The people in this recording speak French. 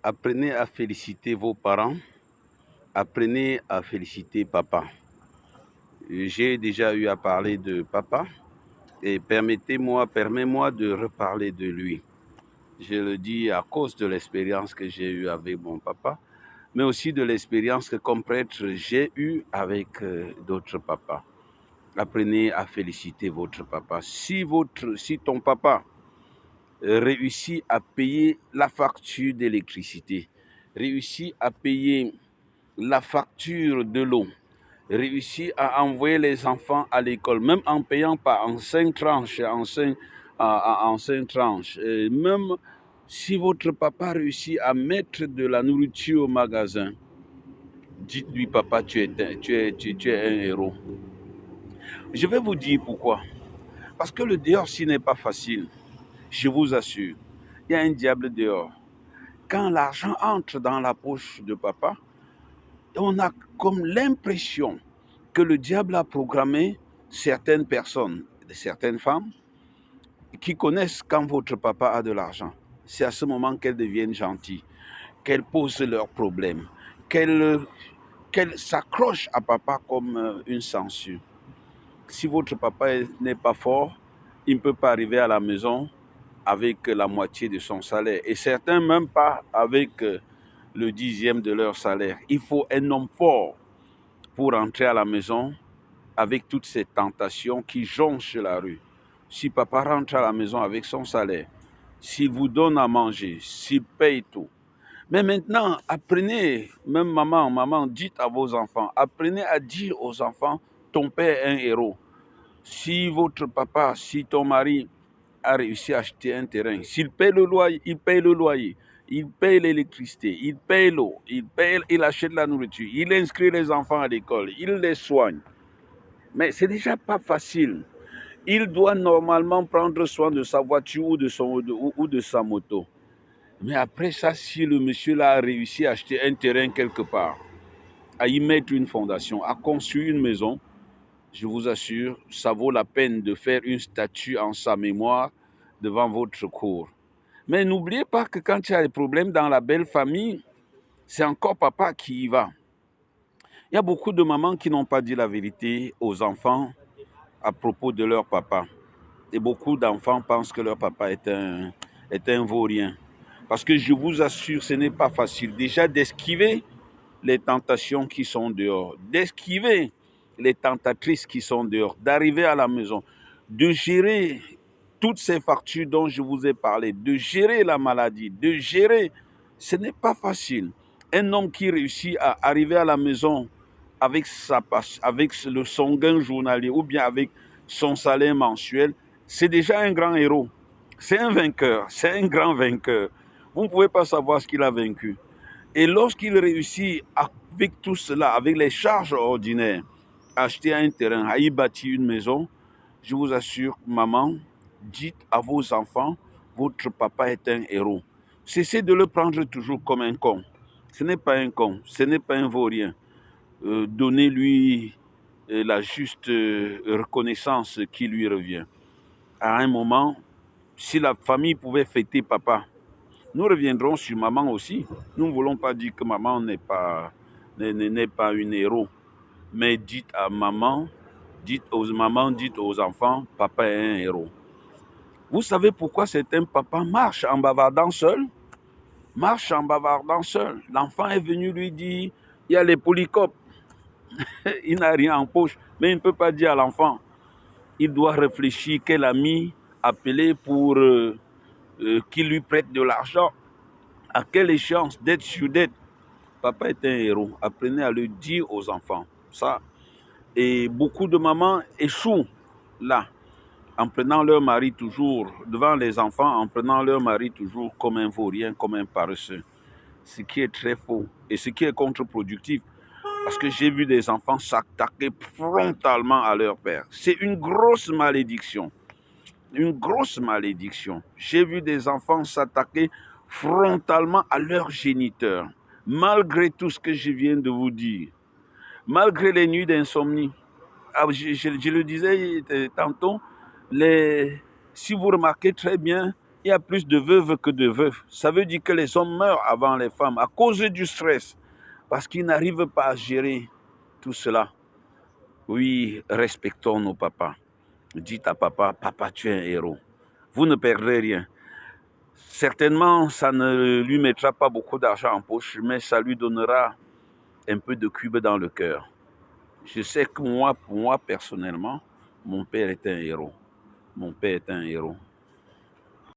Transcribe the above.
Apprenez à féliciter vos parents, apprenez à féliciter papa. J'ai déjà eu à parler de papa et permets-moi de reparler de lui. Je le dis à cause de l'expérience que j'ai eue avec mon papa, mais aussi de l'expérience que comme prêtre j'ai eue avec d'autres papas. Apprenez à féliciter votre papa. Si ton papa réussit à payer la facture d'électricité, réussit à payer la facture de l'eau, réussit à envoyer les enfants à l'école, même en payant pas en 5 tranches, en cinq tranches. Et même si votre papa réussit à mettre de la nourriture au magasin, dites-lui, papa, tu es un héros. Je vais vous dire pourquoi. Parce que le dehors, s'il n'est pas facile, je vous assure, il y a un diable dehors. Quand l'argent entre dans la poche de papa, on a comme l'impression que le diable a programmé certaines personnes, certaines femmes, qui connaissent quand votre papa a de l'argent. C'est à ce moment qu'elles deviennent gentilles, qu'elles posent leurs problèmes, qu'elles s'accrochent à papa comme une censure. Si votre papa n'est pas fort, il ne peut pas arriver à la maison avec la moitié de son salaire. Et certains même pas avec le 10e de leur salaire. Il faut un homme fort pour entrer à la maison avec toutes ces tentations qui jonchent la rue. Si papa rentre à la maison avec son salaire, s'il vous donne à manger, s'il paye tout. Mais maintenant, apprenez, même maman, dites à vos enfants, apprenez à dire aux enfants, ton père est un héros. Si votre papa, si ton mari a réussi à acheter un terrain, s'il paye le loyer, il paye l'électricité, il paye l'eau, il achète la nourriture, il inscrit les enfants à l'école, il les soigne. Mais c'est déjà pas facile. Il doit normalement prendre soin de sa voiture ou de sa moto. Mais après ça, si le monsieur là a réussi à acheter un terrain quelque part, à y mettre une fondation, à construire une maison, je vous assure, ça vaut la peine de faire une statue en sa mémoire devant votre cour. Mais n'oubliez pas que quand il y a des problèmes dans la belle famille, c'est encore papa qui y va. Il y a beaucoup de mamans qui n'ont pas dit la vérité aux enfants à propos de leur papa. Et beaucoup d'enfants pensent que leur papa est un vaurien. Parce que je vous assure, ce n'est pas facile. Déjà d'esquiver les tentations qui sont dehors, d'esquiver les tentatrices qui sont dehors, d'arriver à la maison, de gérer toutes ces factures dont je vous ai parlé, de gérer la maladie, de gérer, ce n'est pas facile. Un homme qui réussit à arriver à la maison avec son gain journalier ou bien avec son salaire mensuel, c'est déjà un grand héros. C'est un vainqueur, c'est un grand vainqueur. Vous ne pouvez pas savoir ce qu'il a vaincu. Et lorsqu'il réussit avec tout cela, avec les charges ordinaires, à acheter un terrain, à y bâtir une maison, je vous assure, maman, dites à vos enfants, votre papa est un héros. Cessez de le prendre toujours comme un con. Ce n'est pas un con, ce n'est pas un vaurien. Donnez-lui la juste reconnaissance qui lui revient. À un moment, si la famille pouvait fêter papa, nous reviendrons sur maman aussi. Nous ne voulons pas dire que maman n'est pas une héros. Mais dites à maman, dites aux enfants, papa est un héros. Vous savez pourquoi certains papas marchent en bavardant seul? Marche en bavardant seul. L'enfant est venu lui dire, il y a les polycopes. Il n'a rien en poche, mais il ne peut pas dire à l'enfant. Il doit réfléchir quel ami appeler pour qu'il lui prête de l'argent. À quelle échéance, dette sur dette. Papa est un héros. Apprenez à le dire aux enfants. Ça. Et beaucoup de mamans échouent là, en prenant leur mari toujours, devant les enfants, en prenant leur mari toujours comme un vaurien, comme un paresseux. Ce qui est très faux et ce qui est contre-productif. Parce que j'ai vu des enfants s'attaquer frontalement à leur père. C'est une grosse malédiction. Une grosse malédiction. J'ai vu des enfants s'attaquer frontalement à leur géniteur. Malgré tout ce que je viens de vous dire, malgré les nuits d'insomnie, je le disais tantôt, si vous remarquez très bien, Il y a plus de veuves que de veufs. Ça veut dire que les hommes meurent avant les femmes à cause du stress, parce qu'ils n'arrivent pas à gérer tout cela. Oui, respectons nos papas. Dites à papa, papa, tu es un héros. Vous ne perdrez rien. Certainement, ça ne lui mettra pas beaucoup d'argent en poche, mais ça lui donnera un peu de cube dans le cœur. Je sais que moi, pour moi, personnellement, mon père est un héros. Mon père est un héros.